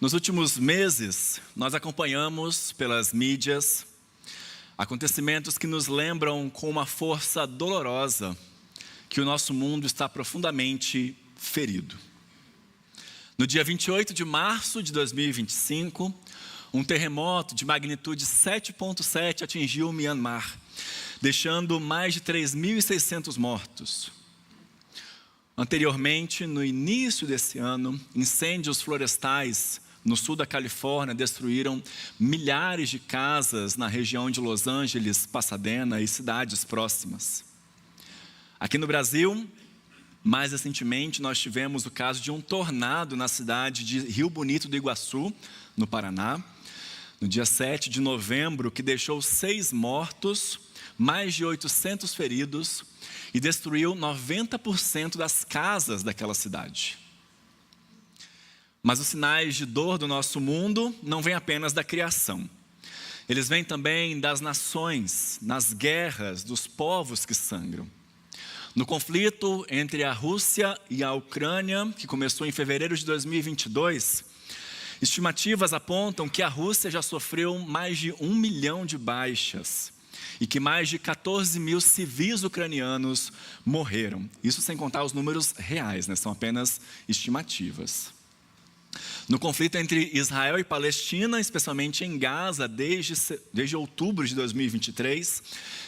Nos últimos meses, nós acompanhamos pelas mídias acontecimentos que nos lembram com uma força dolorosa que o nosso mundo está profundamente ferido. No dia 28 de março de 2025, um terremoto de magnitude 7,7 atingiu o Myanmar, deixando mais de 3.600 mortos. Anteriormente, no início desse ano, incêndios florestais no sul da Califórnia destruíram milhares de casas na região de Los Angeles, Pasadena e cidades próximas. Aqui no Brasil, mais recentemente, nós tivemos o caso de um tornado na cidade de Rio Bonito do Iguaçu, no Paraná, no dia 7 de novembro, que deixou 6 mortos, mais de 800 feridos e destruiu 90% das casas daquela cidade. Mas os sinais de dor do nosso mundo não vêm apenas da criação. Eles vêm também das nações, nas guerras, dos povos que sangram. No conflito entre a Rússia e a Ucrânia, que começou em fevereiro de 2022, estimativas apontam que a Rússia já sofreu mais de 1 milhão de baixas e que mais de 14 mil civis ucranianos morreram. Isso sem contar os números reais, são apenas estimativas. No conflito entre Israel e Palestina, especialmente em Gaza, desde outubro de 2023,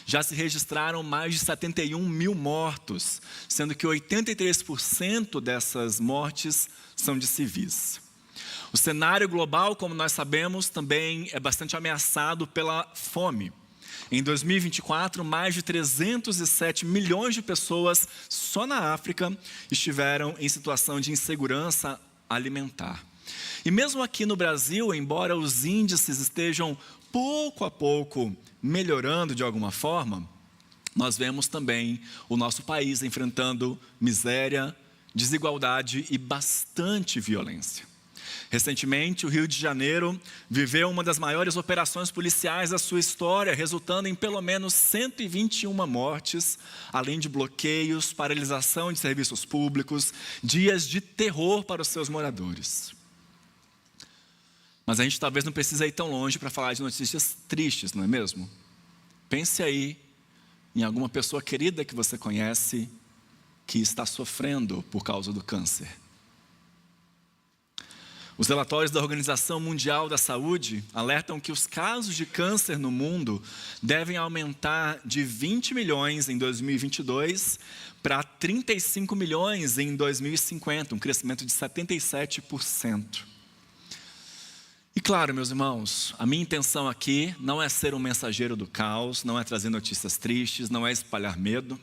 já se registraram mais de 71 mil mortos, sendo que 83% dessas mortes são de civis. O cenário global, como nós sabemos, também é bastante ameaçado pela fome. Em 2024, mais de 307 milhões de pessoas só na África estiveram em situação de insegurança alimentar. E mesmo aqui no Brasil, embora os índices estejam pouco a pouco melhorando de alguma forma, nós vemos também o nosso país enfrentando miséria, desigualdade e bastante violência. Recentemente, o Rio de Janeiro viveu uma das maiores operações policiais da sua história, resultando em pelo menos 121 mortes, além de bloqueios, paralisação de serviços públicos, dias de terror para os seus moradores. Mas a gente talvez não precise ir tão longe para falar de notícias tristes, não é mesmo? Pense aí em alguma pessoa querida que você conhece que está sofrendo por causa do câncer. Os relatórios da Organização Mundial da Saúde alertam que os casos de câncer no mundo devem aumentar de 20 milhões em 2022 para 35 milhões em 2050, um crescimento de 77%. E claro, meus irmãos, a minha intenção aqui não é ser um mensageiro do caos, não é trazer notícias tristes, não é espalhar medo.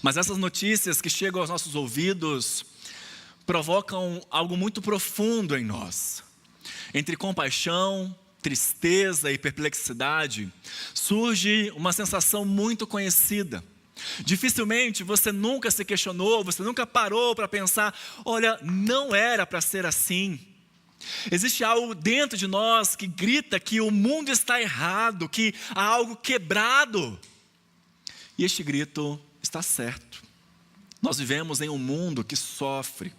Mas essas notícias que chegam aos nossos ouvidos provocam algo muito profundo em nós. Entre compaixão, tristeza e perplexidade, surge uma sensação muito conhecida. Dificilmente você nunca se questionou, você nunca parou para pensar, olha, não era para ser assim. Existe algo dentro de nós que grita que o mundo está errado, que há algo quebrado. E este grito está certo. Nós vivemos em um mundo que sofre.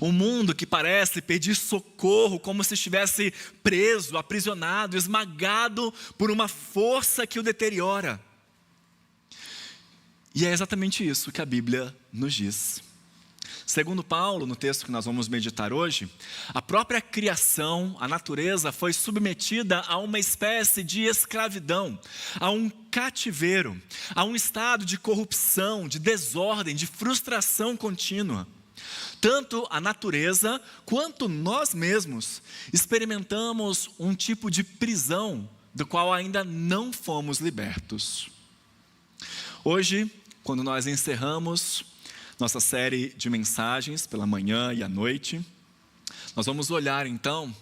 Um mundo que parece pedir socorro como se estivesse preso, aprisionado, esmagado por uma força que o deteriora. E é exatamente isso que a Bíblia nos diz. Segundo Paulo, no texto que nós vamos meditar hoje, a própria criação, a natureza, foi submetida a uma espécie de escravidão, a um cativeiro, a um estado de corrupção, de desordem, de frustração contínua. Tanto a natureza quanto nós mesmos experimentamos um tipo de prisão do qual ainda não fomos libertos. Hoje, quando nós encerramos nossa série de mensagens pela manhã e à noite, nós vamos olhar então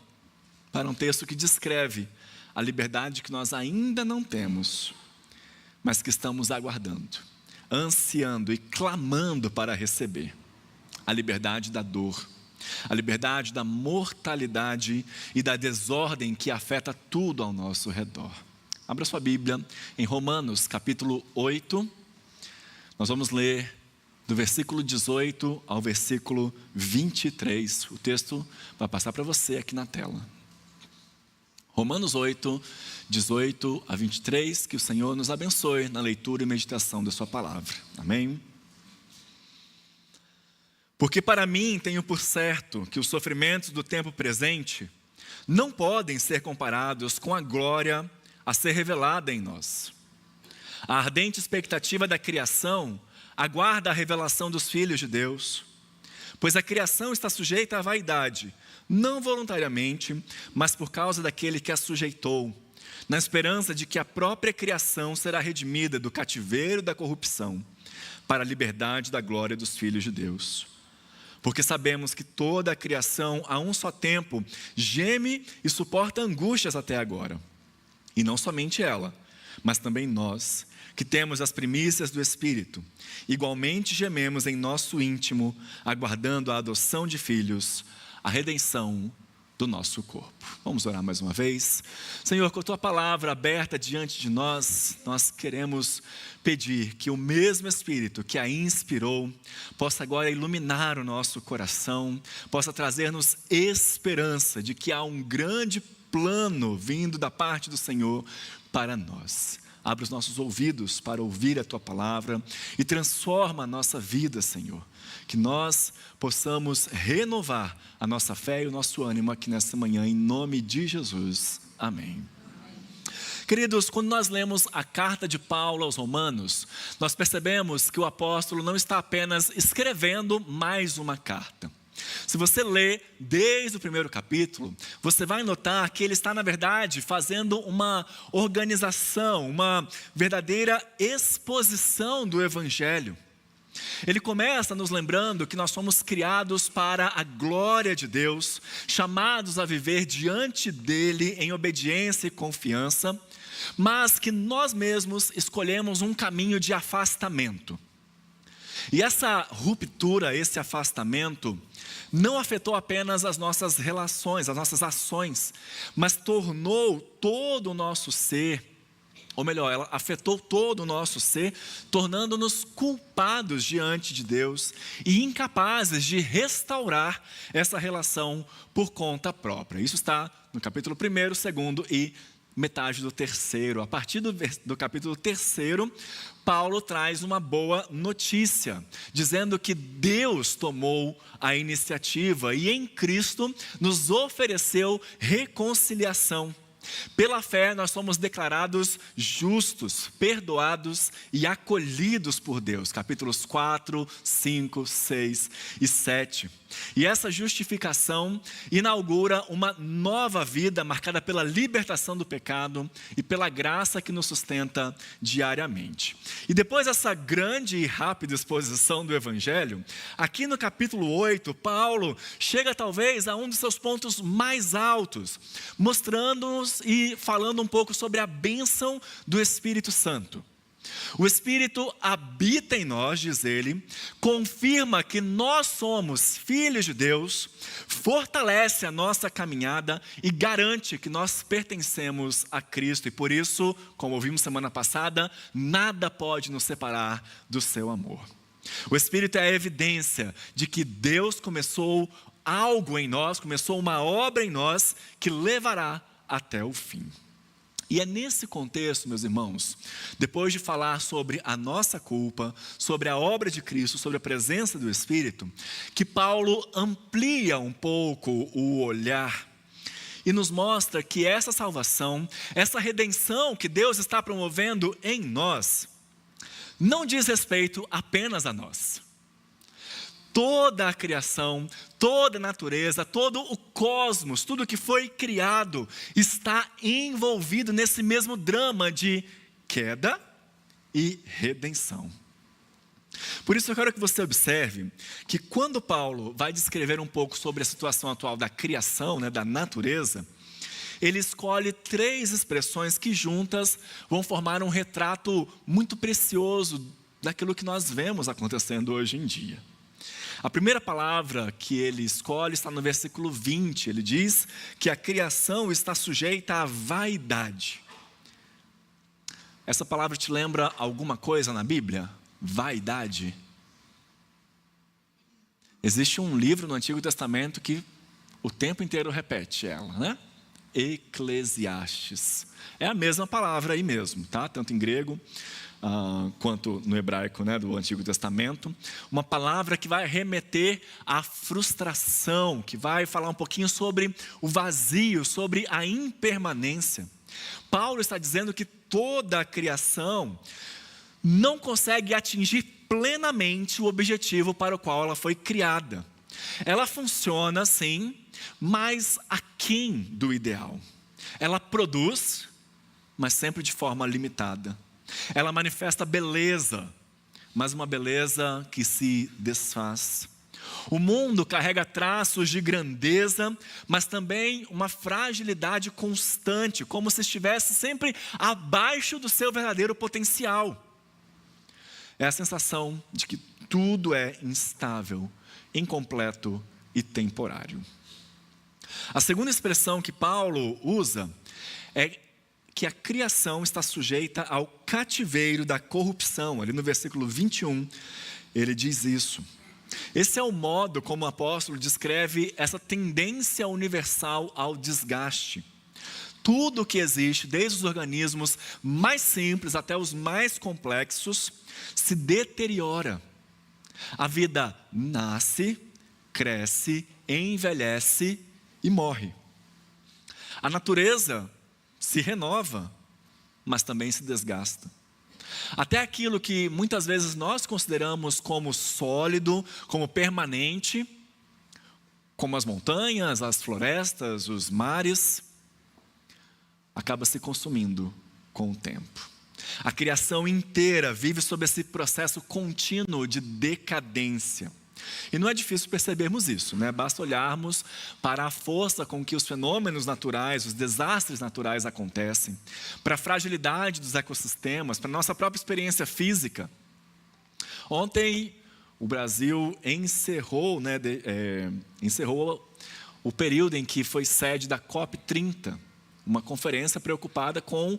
para um texto que descreve a liberdade que nós ainda não temos, mas que estamos aguardando, ansiando e clamando para receber. A liberdade da dor, a liberdade da mortalidade e da desordem que afeta tudo ao nosso redor. Abra sua Bíblia em Romanos capítulo 8, nós vamos ler do versículo 18 ao versículo 23. O texto vai passar para você aqui na tela. Romanos 8, 18 a 23, que o Senhor nos abençoe na leitura e meditação da sua palavra. Amém? Porque para mim tenho por certo que os sofrimentos do tempo presente não podem ser comparados com a glória a ser revelada em nós. A ardente expectativa da criação aguarda a revelação dos filhos de Deus, pois a criação está sujeita à vaidade, não voluntariamente, mas por causa daquele que a sujeitou, na esperança de que a própria criação será redimida do cativeiro da corrupção, para a liberdade da glória dos filhos de Deus. Porque sabemos que toda a criação, a um só tempo, geme e suporta angústias até agora. E não somente ela, mas também nós, que temos as primícias do Espírito, igualmente gememos em nosso íntimo, aguardando a adoção de filhos, a redenção do nosso corpo. Vamos orar mais uma vez. Senhor, com a Tua palavra aberta diante de nós, nós queremos pedir que o mesmo Espírito que a inspirou, possa agora iluminar o nosso coração, possa trazer-nos esperança de que há um grande plano vindo da parte do Senhor para nós. Abre os nossos ouvidos para ouvir a Tua palavra e transforma a nossa vida, Senhor. Que nós possamos renovar a nossa fé e o nosso ânimo aqui nessa manhã, em nome de Jesus. Amém. Queridos, quando nós lemos a carta de Paulo aos Romanos, nós percebemos que o apóstolo não está apenas escrevendo mais uma carta. Se você ler desde o primeiro capítulo, você vai notar que ele está, na verdade, fazendo uma organização, uma verdadeira exposição do Evangelho. Ele começa nos lembrando que nós fomos criados para a glória de Deus, chamados a viver diante dele em obediência e confiança, mas que nós mesmos escolhemos um caminho de afastamento. E essa ruptura, esse afastamento, não afetou apenas as nossas relações, as nossas ações, mas tornou todo o nosso ser, ou melhor, ela afetou todo o nosso ser, tornando-nos culpados diante de Deus e incapazes de restaurar essa relação por conta própria. Isso está no capítulo 1º, 2º e metade do 3º. A partir do capítulo 3º, Paulo traz uma boa notícia, dizendo que Deus tomou a iniciativa e em Cristo nos ofereceu reconciliação. Pela fé nós somos declarados justos, perdoados e acolhidos por Deus. Capítulos 4, 5, 6 e 7. E essa justificação inaugura uma nova vida marcada pela libertação do pecado e pela graça que nos sustenta diariamente. E depois dessa grande e rápida exposição do Evangelho, aqui no capítulo 8, Paulo chega talvez a um dos seus pontos mais altos, mostrando-nos e falando um pouco sobre a bênção do Espírito Santo. O Espírito habita em nós, diz ele, confirma que nós somos filhos de Deus, fortalece a nossa caminhada e garante que nós pertencemos a Cristo. E por isso, como ouvimos semana passada, nada pode nos separar do seu amor. O Espírito é a evidência de que Deus começou algo em nós, começou uma obra em nós que levará até o fim. E é nesse contexto, meus irmãos, depois de falar sobre a nossa culpa, sobre a obra de Cristo, sobre a presença do Espírito, que Paulo amplia um pouco o olhar e nos mostra que essa salvação, essa redenção que Deus está promovendo em nós, não diz respeito apenas a nós. Toda a criação, toda a natureza, todo o cosmos, tudo que foi criado está envolvido nesse mesmo drama de queda e redenção. Por isso eu quero que você observe que quando Paulo vai descrever um pouco sobre a situação atual da criação, da natureza, ele escolhe 3 expressões que juntas vão formar um retrato muito precioso daquilo que nós vemos acontecendo hoje em dia. A primeira palavra que ele escolhe está no versículo 20. Ele diz que a criação está sujeita à vaidade. Essa palavra te lembra alguma coisa na Bíblia? Vaidade. Existe um livro no Antigo Testamento que o tempo inteiro repete ela, né? Eclesiastes. É a mesma palavra aí mesmo, tá? Tanto em grego quanto no hebraico, né, do Antigo Testamento. Uma palavra que vai remeter à frustração, que vai falar um pouquinho sobre o vazio, sobre a impermanência. Paulo está dizendo que toda a criação não consegue atingir plenamente o objetivo para o qual ela foi criada. Ela funciona, sim, mas aquém do ideal. Ela produz, mas sempre de forma limitada. Ela manifesta beleza, mas uma beleza que se desfaz. O mundo carrega traços de grandeza, mas também uma fragilidade constante, como se estivesse sempre abaixo do seu verdadeiro potencial. É a sensação de que tudo é instável, incompleto e temporário. A segunda expressão que Paulo usa é que a criação está sujeita ao cativeiro da corrupção. Ali no versículo 21, ele diz isso. Esse é o modo como o apóstolo descreve essa tendência universal ao desgaste. Tudo o que existe, desde os organismos mais simples até os mais complexos, se deteriora. A vida nasce, cresce, envelhece e morre. A natureza se renova, mas também se desgasta. Até aquilo que muitas vezes nós consideramos como sólido, como permanente, como as montanhas, as florestas, os mares, acaba se consumindo com o tempo. A criação inteira vive sob esse processo contínuo de decadência. E não é difícil percebermos isso, né? Basta olharmos para a força com que os fenômenos naturais, os desastres naturais acontecem, para a fragilidade dos ecossistemas, para a nossa própria experiência física. Ontem, o Brasil encerrou o período em que foi sede da COP30, uma conferência preocupada com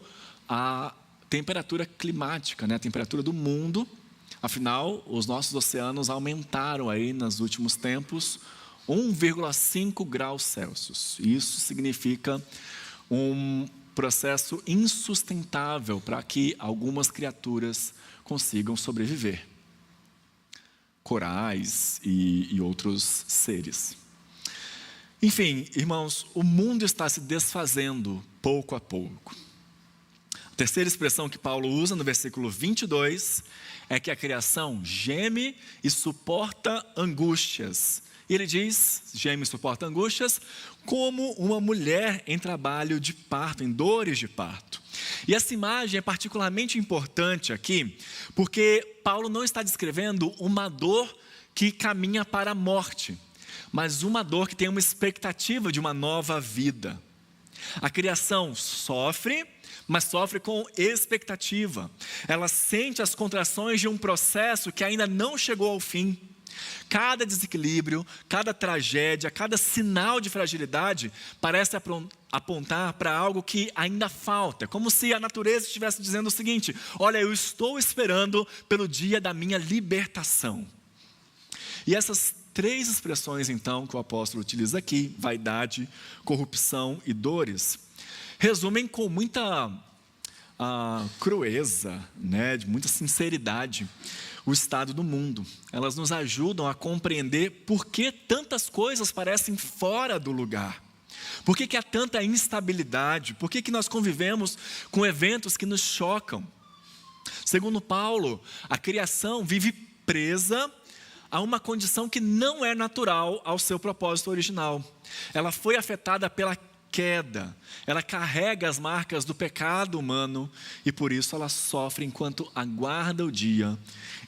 a temperatura climática, né? A temperatura do mundo. Afinal, os nossos oceanos aumentaram aí nos últimos tempos 1,5 graus Celsius. Isso significa um processo insustentável para que algumas criaturas consigam sobreviver. Corais e outros seres. Enfim, irmãos, o mundo está se desfazendo pouco a pouco. A terceira expressão que Paulo usa no versículo 22 é que a criação geme e suporta angústias. E ele diz, geme e suporta angústias, como uma mulher em trabalho de parto, em dores de parto. E essa imagem é particularmente importante aqui, porque Paulo não está descrevendo uma dor que caminha para a morte, mas uma dor que tem uma expectativa de uma nova vida. A criação sofre, mas sofre com expectativa. Ela sente as contrações de um processo que ainda não chegou ao fim. Cada desequilíbrio, cada tragédia, cada sinal de fragilidade parece apontar para algo que ainda falta. Como se a natureza estivesse dizendo o seguinte: olha, eu estou esperando pelo dia da minha libertação. E essas três expressões, então, que o apóstolo utiliza aqui, vaidade, corrupção e dores, resumem com muita crueza, né, de muita sinceridade, o estado do mundo. Elas nos ajudam a compreender por que tantas coisas parecem fora do lugar. Por que há tanta instabilidade? Por que nós convivemos com eventos que nos chocam? Segundo Paulo, a criação vive presa a uma condição que não é natural ao seu propósito original. Ela foi afetada pela queda, ela carrega as marcas do pecado humano e por isso ela sofre enquanto aguarda o dia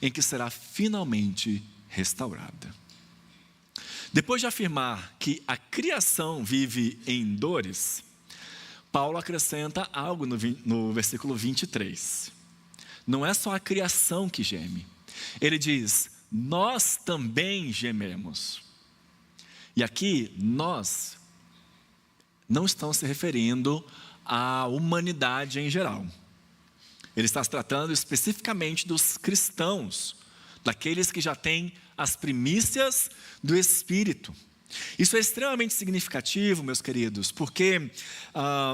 em que será finalmente restaurada. Depois de afirmar que a criação vive em dores, Paulo acrescenta algo no versículo 23. Não é só a criação que geme. Ele diz: nós também gememos. E aqui, nós não estão se referindo à humanidade em geral. Ele está se tratando especificamente dos cristãos, daqueles que já têm as primícias do Espírito. Isso é extremamente significativo, meus queridos, porque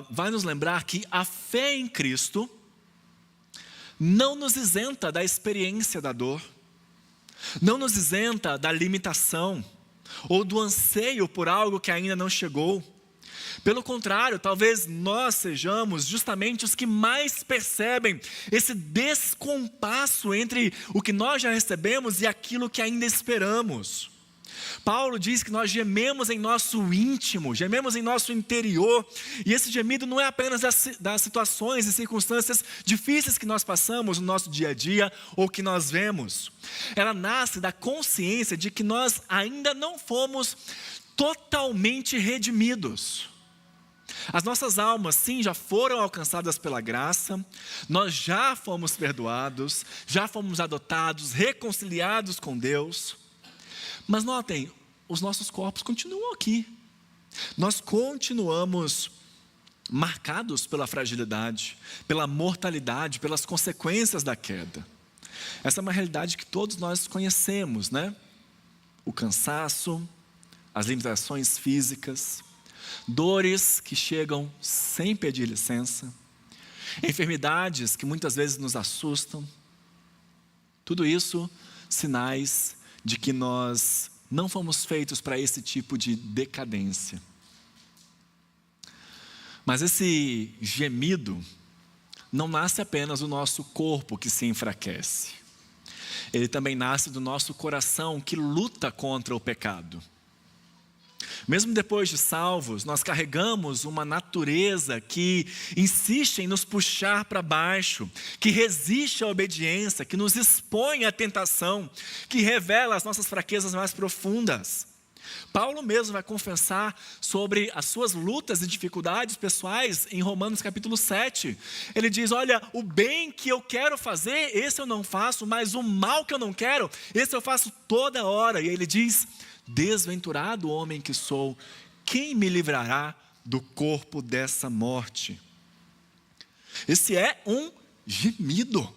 vai nos lembrar que a fé em Cristo não nos isenta da experiência da dor, não nos isenta da limitação ou do anseio por algo que ainda não chegou. Pelo contrário, talvez nós sejamos justamente os que mais percebem esse descompasso entre o que nós já recebemos e aquilo que ainda esperamos. Paulo diz que nós gememos em nosso íntimo, gememos em nosso interior, e esse gemido não é apenas das situações e circunstâncias difíceis que nós passamos no nosso dia a dia ou que nós vemos. Ela nasce da consciência de que nós ainda não fomos totalmente redimidos. As nossas almas, sim, já foram alcançadas pela graça, nós já fomos perdoados, já fomos adotados, reconciliados com Deus. Mas notem, os nossos corpos continuam aqui. Nós continuamos marcados pela fragilidade, pela mortalidade, pelas consequências da queda. Essa é uma realidade que todos nós conhecemos, né? O cansaço, as limitações físicas, dores que chegam sem pedir licença, enfermidades que muitas vezes nos assustam. Tudo isso, sinais de que nós não fomos feitos para esse tipo de decadência. Mas esse gemido não nasce apenas do nosso corpo que se enfraquece. Ele também nasce do nosso coração que luta contra o pecado. Mesmo depois de salvos, nós carregamos uma natureza que insiste em nos puxar para baixo, que resiste à obediência, que nos expõe à tentação, que revela as nossas fraquezas mais profundas. Paulo mesmo vai confessar sobre as suas lutas e dificuldades pessoais em Romanos capítulo 7. Ele diz, olha, o bem que eu quero fazer, esse eu não faço, mas o mal que eu não quero, esse eu faço toda hora. E ele diz, desventurado homem que sou, quem me livrará do corpo dessa morte? Esse é um gemido.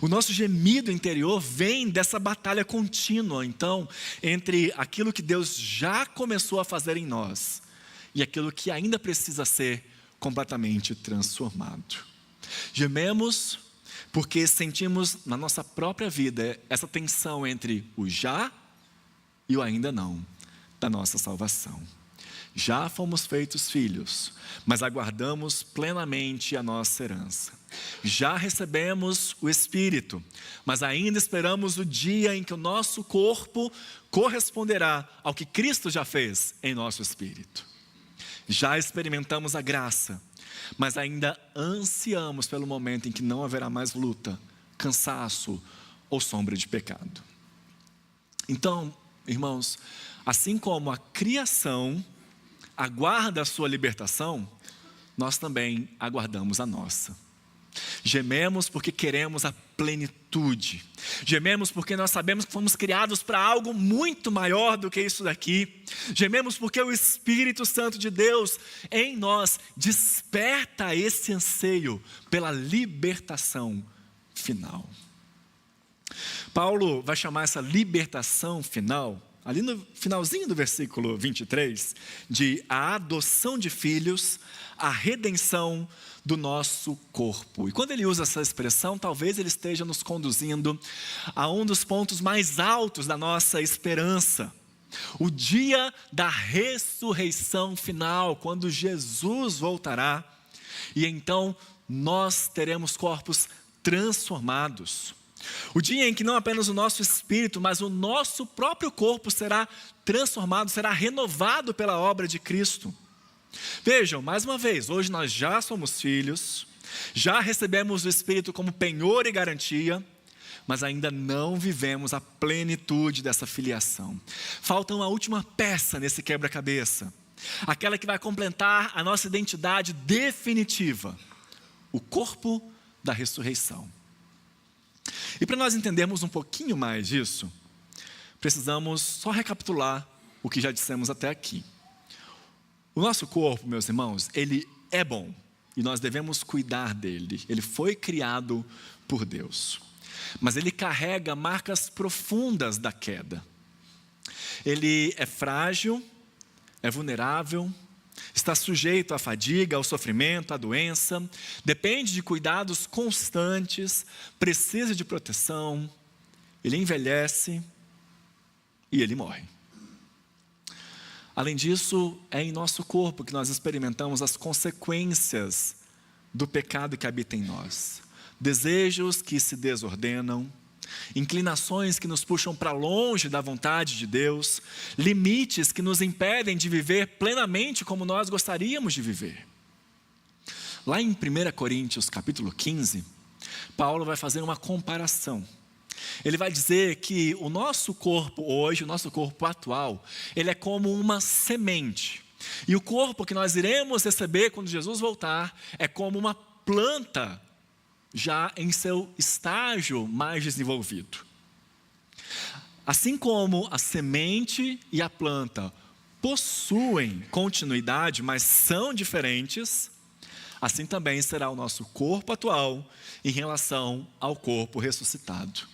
O nosso gemido interior vem dessa batalha contínua, então, entre aquilo que Deus já começou a fazer em nós e aquilo que ainda precisa ser completamente transformado. Gememos porque sentimos na nossa própria vida essa tensão entre o já e o ainda não da nossa salvação. Já fomos feitos filhos, mas aguardamos plenamente a nossa herança. Já recebemos o Espírito, mas ainda esperamos o dia em que o nosso corpo corresponderá ao que Cristo já fez em nosso espírito. Já experimentamos a graça, mas ainda ansiamos pelo momento em que não haverá mais luta, cansaço ou sombra de pecado. Então, irmãos, assim como a criação aguarda a sua libertação, nós também aguardamos a nossa. Gememos porque queremos a plenitude. Gememos porque nós sabemos que fomos criados para algo muito maior do que isso daqui. Gememos porque o Espírito Santo de Deus em nós desperta esse anseio pela libertação final. Paulo vai chamar essa libertação final, ali no finalzinho do versículo 23, de a adoção de filhos, a redenção do nosso corpo. E quando ele usa essa expressão, talvez ele esteja nos conduzindo a um dos pontos mais altos da nossa esperança. O dia da ressurreição final, quando Jesus voltará, e então nós teremos corpos transformados. O dia em que não apenas o nosso espírito, mas o nosso próprio corpo será transformado, será renovado pela obra de Cristo. Vejam, mais uma vez, hoje nós já somos filhos, já recebemos o Espírito como penhor e garantia, mas ainda não vivemos a plenitude dessa filiação. Falta uma última peça nesse quebra-cabeça, aquela que vai completar a nossa identidade definitiva, o corpo da ressurreição. E para nós entendermos um pouquinho mais disso, precisamos só recapitular o que já dissemos até aqui. O nosso corpo, meus irmãos, ele é bom e nós devemos cuidar dele. Ele foi criado por Deus. mas ele carrega marcas profundas da queda. Ele é frágil, é vulnerável, está sujeito à fadiga, ao sofrimento, à doença, depende de cuidados constantes, precisa de proteção, ele envelhece e ele morre. Além disso, é em nosso corpo que nós experimentamos as consequências do pecado que habita em nós. Desejos que se desordenam, inclinações que nos puxam para longe da vontade de Deus, limites que nos impedem de viver plenamente como nós gostaríamos de viver. Lá em 1 Coríntios capítulo 15, Paulo vai fazer uma comparação. Ele vai dizer que o nosso corpo hoje, o nosso corpo atual, ele é como uma semente. E o corpo que nós iremos receber quando Jesus voltar é como uma planta já em seu estágio mais desenvolvido. Assim como a semente e a planta possuem continuidade, mas são diferentes, assim também será o nosso corpo atual em relação ao corpo ressuscitado.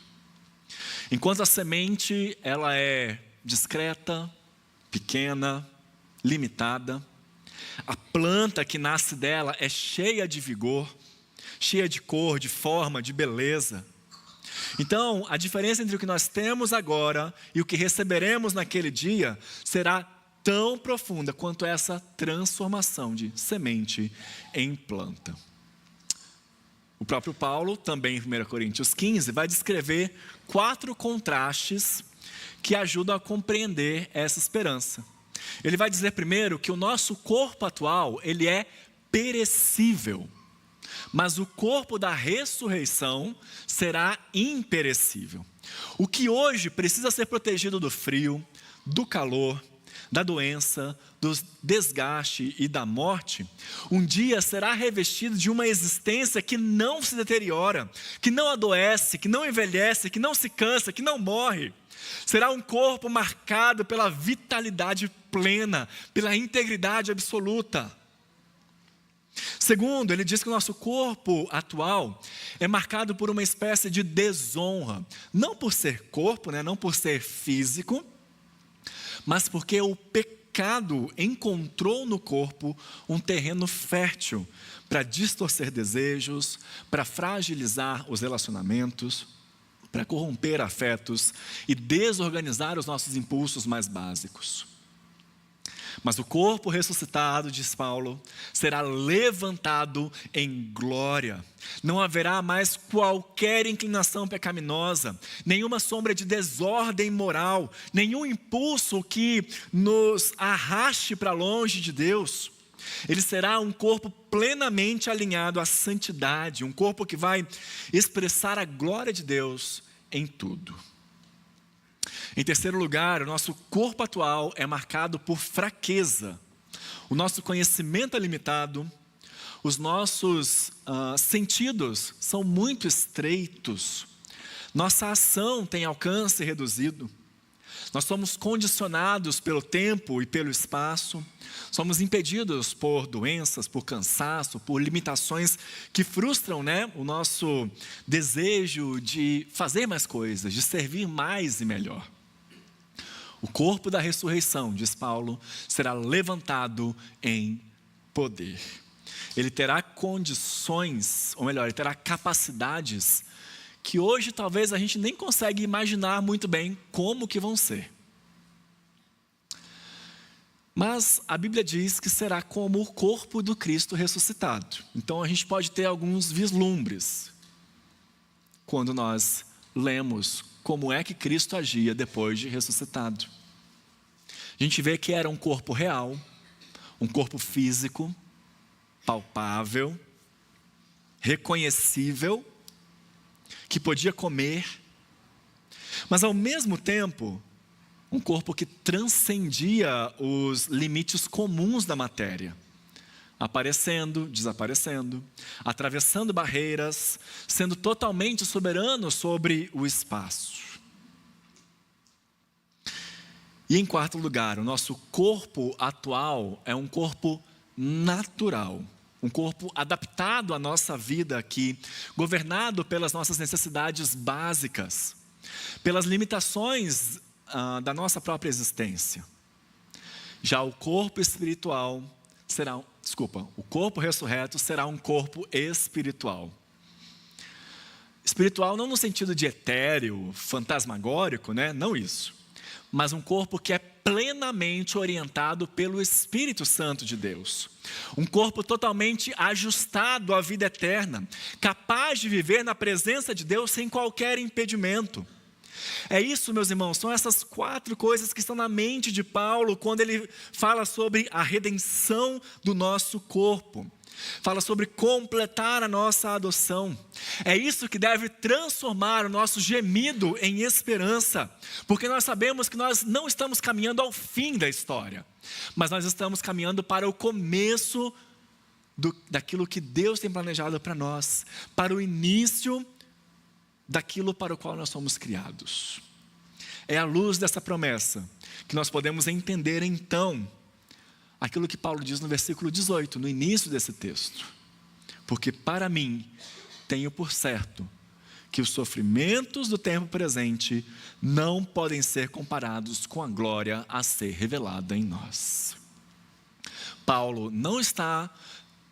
Enquanto a semente ela é discreta, pequena, limitada, a planta que nasce dela é cheia de vigor, cheia de cor, de forma, de beleza. Então, a diferença entre o que nós temos agora e o que receberemos naquele dia será tão profunda quanto essa transformação de semente em planta. O próprio Paulo, também em 1 Coríntios 15, vai descrever 4 contrastes que ajudam a compreender essa esperança. Ele vai dizer primeiro que o nosso corpo atual, ele é perecível, mas o corpo da ressurreição será imperecível. O que hoje precisa ser protegido do frio, do calor, da doença, do desgaste e da morte, um dia será revestido de uma existência que não se deteriora, que não adoece, que não envelhece, que não se cansa, que não morre. Será um corpo marcado pela vitalidade plena, pela integridade absoluta. Segundo, ele diz que o nosso corpo atual é marcado por uma espécie de desonra, não por ser corpo, não por ser físico, mas porque o pecado encontrou no corpo um terreno fértil para distorcer desejos, para fragilizar os relacionamentos, para corromper afetos e desorganizar os nossos impulsos mais básicos. Mas o corpo ressuscitado, diz Paulo, será levantado em glória. Não haverá mais qualquer inclinação pecaminosa, nenhuma sombra de desordem moral, nenhum impulso que nos arraste para longe de Deus. Ele será um corpo plenamente alinhado à santidade, um corpo que vai expressar a glória de Deus em tudo. Em terceiro lugar, o nosso corpo atual é marcado por fraqueza. O nosso conhecimento é limitado, os nossos sentidos são muito estreitos, nossa ação tem alcance reduzido, nós somos condicionados pelo tempo e pelo espaço, somos impedidos por doenças, por cansaço, por limitações que frustram o nosso desejo de fazer mais coisas, de servir mais e melhor. O corpo da ressurreição, diz Paulo, será levantado em poder. Ele terá condições, ou melhor, ele terá capacidades que hoje talvez a gente nem consegue imaginar muito bem como que vão ser. Mas a Bíblia diz que será como o corpo do Cristo ressuscitado. Então a gente pode ter alguns vislumbres quando nós lemos como é que Cristo agia depois de ressuscitado. A gente vê que era um corpo real, um corpo físico, palpável, reconhecível, que podia comer, mas ao mesmo tempo, um corpo que transcendia os limites comuns da matéria, aparecendo, desaparecendo, atravessando barreiras, sendo totalmente soberano sobre o espaço. E em quarto lugar, o nosso corpo atual é um corpo natural, um corpo adaptado à nossa vida aqui, governado pelas nossas necessidades básicas, pelas limitações da nossa própria existência. Já o corpo espiritual o corpo ressurreto será um corpo espiritual. Espiritual não no sentido de etéreo, fantasmagórico, né? Não isso. Mas um corpo que é plenamente orientado pelo Espírito Santo de Deus. Um corpo totalmente ajustado à vida eterna, capaz de viver na presença de Deus sem qualquer impedimento. É isso, meus irmãos, são essas 4 coisas que estão na mente de Paulo quando ele fala sobre a redenção do nosso corpo. Fala sobre completar a nossa adoção. É isso que deve transformar o nosso gemido em esperança, porque nós sabemos que nós não estamos caminhando ao fim da história, mas nós estamos caminhando para o começo daquilo que Deus tem planejado para nós, para o início daquilo para o qual nós somos criados. É à luz dessa promessa que nós podemos entender então aquilo que Paulo diz no versículo 18, no início desse texto. Porque para mim, tenho por certo que os sofrimentos do tempo presente não podem ser comparados com a glória a ser revelada em nós. Paulo não está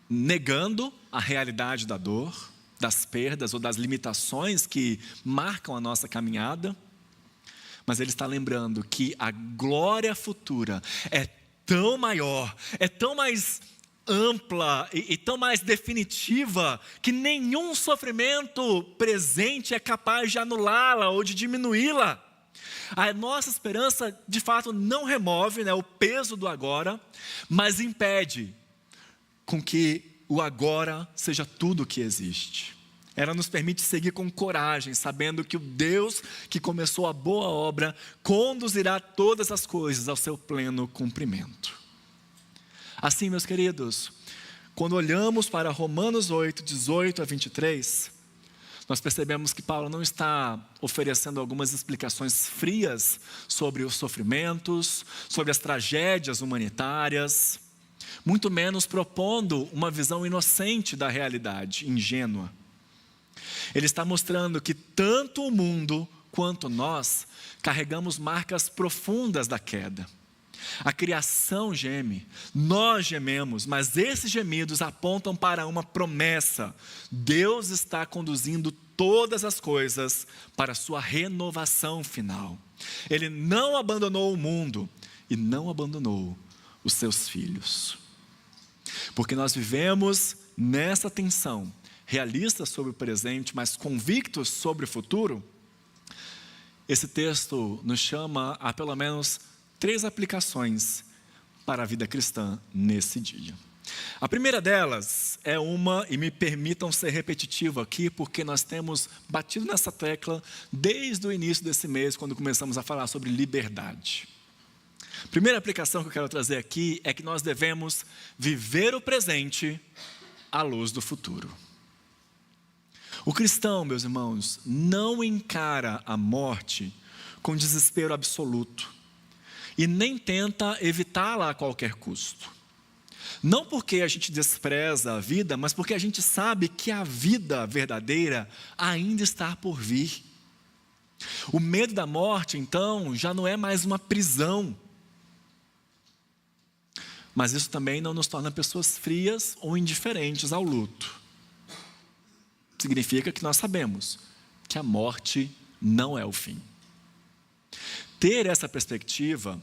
negando a realidade da dor, das perdas ou das limitações que marcam a nossa caminhada, mas ele está lembrando que a glória futura é tão maior, é tão mais ampla e tão mais definitiva, que nenhum sofrimento presente é capaz de anulá-la ou de diminuí-la. A nossa esperança, de fato, não remove, o peso do agora, mas impede com que o agora seja tudo o que existe. Ela nos permite seguir com coragem, sabendo que o Deus que começou a boa obra conduzirá todas as coisas ao seu pleno cumprimento. Assim, meus queridos, quando olhamos para Romanos 8, 18 a 23, nós percebemos que Paulo não está oferecendo algumas explicações frias sobre os sofrimentos, sobre as tragédias humanitárias, muito menos propondo uma visão inocente da realidade, ingênua. Ele está mostrando que tanto o mundo quanto nós carregamos marcas profundas da queda. A criação geme, nós gememos, mas esses gemidos apontam para uma promessa. Deus está conduzindo todas as coisas para a sua renovação final. Ele não abandonou o mundo e não abandonou os seus filhos. Porque nós vivemos nessa tensão, realistas sobre o presente, mas convictos sobre o futuro. Esse texto nos chama a pelo menos 3 aplicações para a vida cristã nesse dia. A primeira delas é e me permitam ser repetitivo aqui, porque nós temos batido nessa tecla desde o início desse mês, quando começamos a falar sobre liberdade. A primeira aplicação que eu quero trazer aqui é que nós devemos viver o presente à luz do futuro. O cristão, meus irmãos, não encara a morte com desespero absoluto e nem tenta evitá-la a qualquer custo. Não porque a gente despreza a vida, mas porque a gente sabe que a vida verdadeira ainda está por vir. O medo da morte, então, já não é mais uma prisão. Mas isso também não nos torna pessoas frias ou indiferentes ao luto. Significa que nós sabemos que a morte não é o fim. Ter essa perspectiva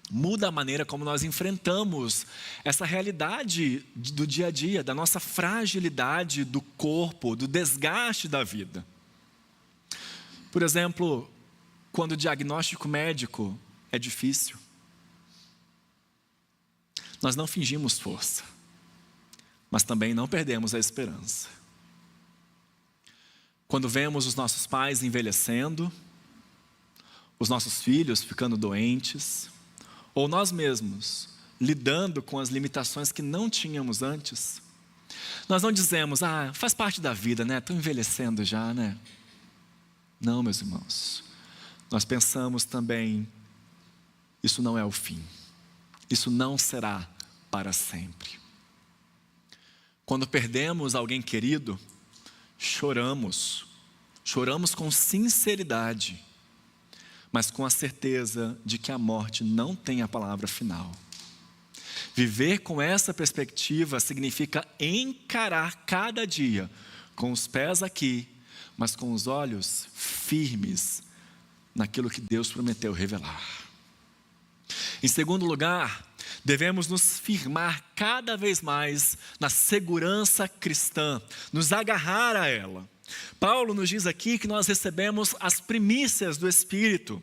muda a maneira como nós enfrentamos essa realidade do dia a dia, da nossa fragilidade do corpo, do desgaste da vida. Por exemplo, quando o diagnóstico médico é difícil, nós não fingimos força, mas também não perdemos a esperança. Quando vemos os nossos pais envelhecendo, os nossos filhos ficando doentes, ou nós mesmos lidando com as limitações que não tínhamos antes, nós não dizemos, faz parte da vida, né? Estou envelhecendo já, né? Não, meus irmãos. Nós pensamos também, isso não é o fim. Isso não será para sempre. Quando perdemos alguém querido, choramos. Choramos com sinceridade, mas com a certeza de que a morte não tem a palavra final. Viver com essa perspectiva significa encarar cada dia com os pés aqui, mas com os olhos firmes naquilo que Deus prometeu revelar. Em segundo lugar, devemos nos firmar cada vez mais na segurança cristã, nos agarrar a ela. Paulo nos diz aqui que nós recebemos as primícias do Espírito.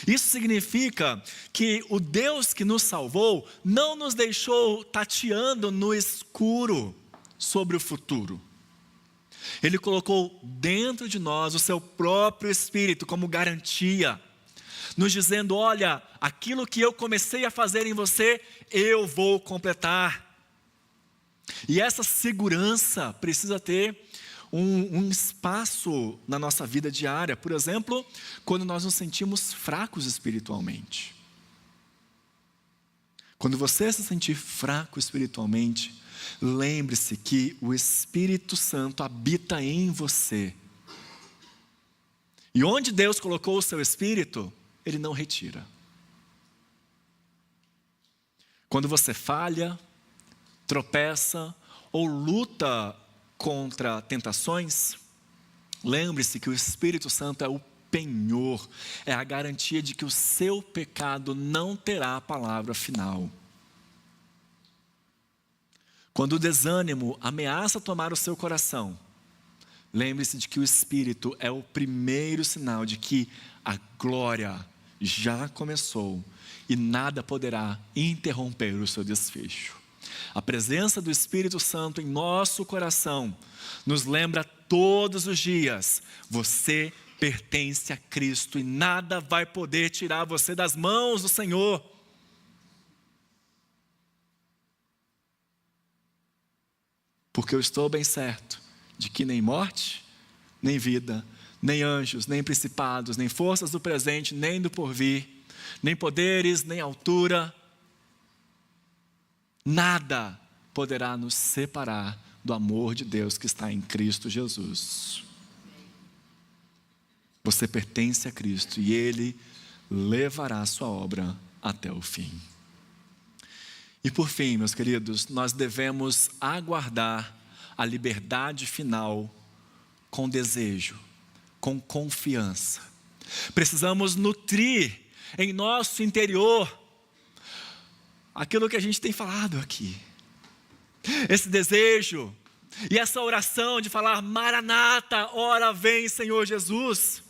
Isso significa que o Deus que nos salvou não nos deixou tateando no escuro sobre o futuro. Ele colocou dentro de nós o seu próprio Espírito como garantia, nos dizendo: olha, aquilo que eu comecei a fazer em você, eu vou completar. E essa segurança precisa ter um espaço na nossa vida diária. Por exemplo, quando nós nos sentimos fracos espiritualmente. Quando você se sentir fraco espiritualmente, lembre-se que o Espírito Santo habita em você. E onde Deus colocou o seu Espírito, Ele não retira. Quando você falha, tropeça ou luta contra tentações, lembre-se que o Espírito Santo é o penhor, é a garantia de que o seu pecado não terá a palavra final. Quando o desânimo ameaça tomar o seu coração, lembre-se de que o Espírito é o primeiro sinal de que a glória já começou e nada poderá interromper o seu desfecho. A presença do Espírito Santo em nosso coração nos lembra todos os dias: você pertence a Cristo e nada vai poder tirar você das mãos do Senhor. Porque eu estou bem certo de que nem morte, nem vida, nem anjos, nem principados, nem forças do presente, nem do porvir, nem poderes, nem altura, nada poderá nos separar do amor de Deus que está em Cristo Jesus. Você pertence a Cristo e Ele levará a sua obra até o fim. E por fim, meus queridos, nós devemos aguardar a liberdade final com desejo, com confiança. Precisamos nutrir em nosso interior aquilo que a gente tem falado aqui. Esse desejo e essa oração de falar: Maranata, ora vem Senhor Jesus.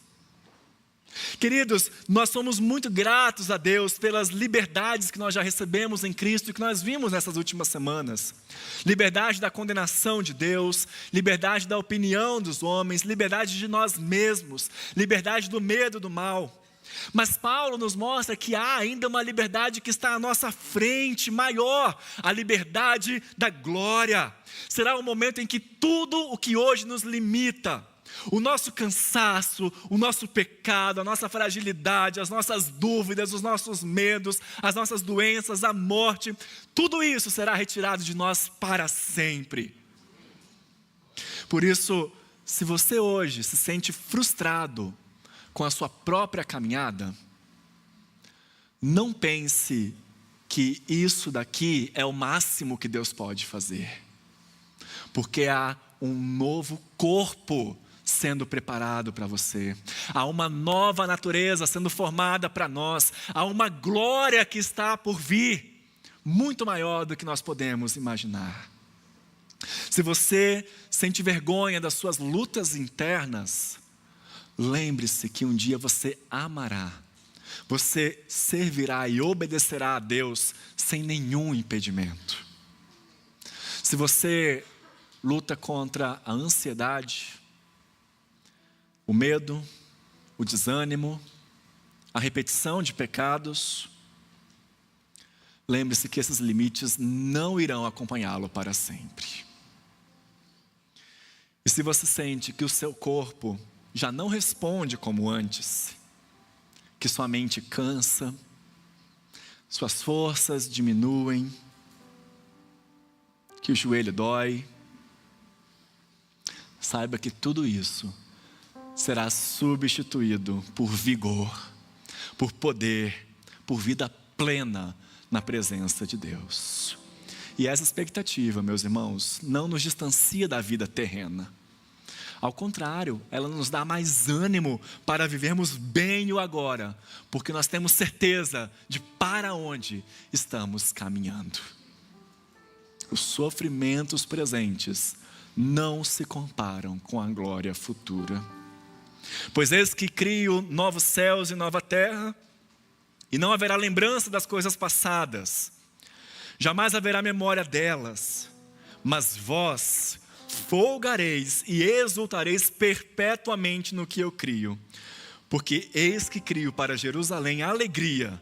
Queridos, nós somos muito gratos a Deus pelas liberdades que nós já recebemos em Cristo e que nós vimos nessas últimas semanas. Liberdade da condenação de Deus, liberdade da opinião dos homens, liberdade de nós mesmos, liberdade do medo do mal. Mas Paulo nos mostra que há ainda uma liberdade que está à nossa frente, maior, a liberdade da glória. Será o momento em que tudo o que hoje nos limita, o nosso cansaço, o nosso pecado, a nossa fragilidade, as nossas dúvidas, os nossos medos, as nossas doenças, a morte, tudo isso será retirado de nós para sempre. Por isso, se você hoje se sente frustrado com a sua própria caminhada, não pense que isso daqui é o máximo que Deus pode fazer. Porque há um novo corpo sendo preparado para você. Há uma nova natureza sendo formada para nós. Há uma glória que está por vir, muito maior do que nós podemos imaginar. Se você sente vergonha das suas lutas internas, lembre-se que um dia você amará. Você servirá e obedecerá a Deus sem nenhum impedimento. Se você luta contra a ansiedade, o medo, o desânimo, a repetição de pecados, lembre-se que esses limites não irão acompanhá-lo para sempre. E se você sente que o seu corpo já não responde como antes, que sua mente cansa, suas forças diminuem, que o joelho dói. Saiba que tudo isso será substituído por vigor, por poder, por vida plena na presença de Deus. E essa expectativa, meus irmãos, não nos distancia da vida terrena. Ao contrário, ela nos dá mais ânimo para vivermos bem o agora, porque nós temos certeza de para onde estamos caminhando. Os sofrimentos presentes não se comparam com a glória futura. Pois eis que crio novos céus e nova terra, e não haverá lembrança das coisas passadas, jamais haverá memória delas, mas vós folgareis e exultareis perpetuamente no que eu crio, porque eis que crio para Jerusalém alegria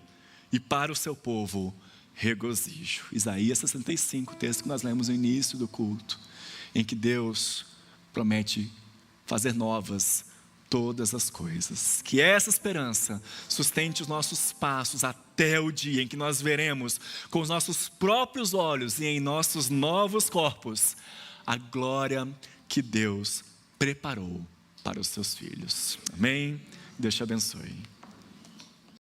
e para o seu povo regozijo. Isaías 65, texto que nós lemos no início do culto, em que Deus promete fazer novas todas as coisas. Que essa esperança sustente os nossos passos até o dia em que nós veremos com os nossos próprios olhos e em nossos novos corpos a glória que Deus preparou para os seus filhos. Amém? Deus te abençoe.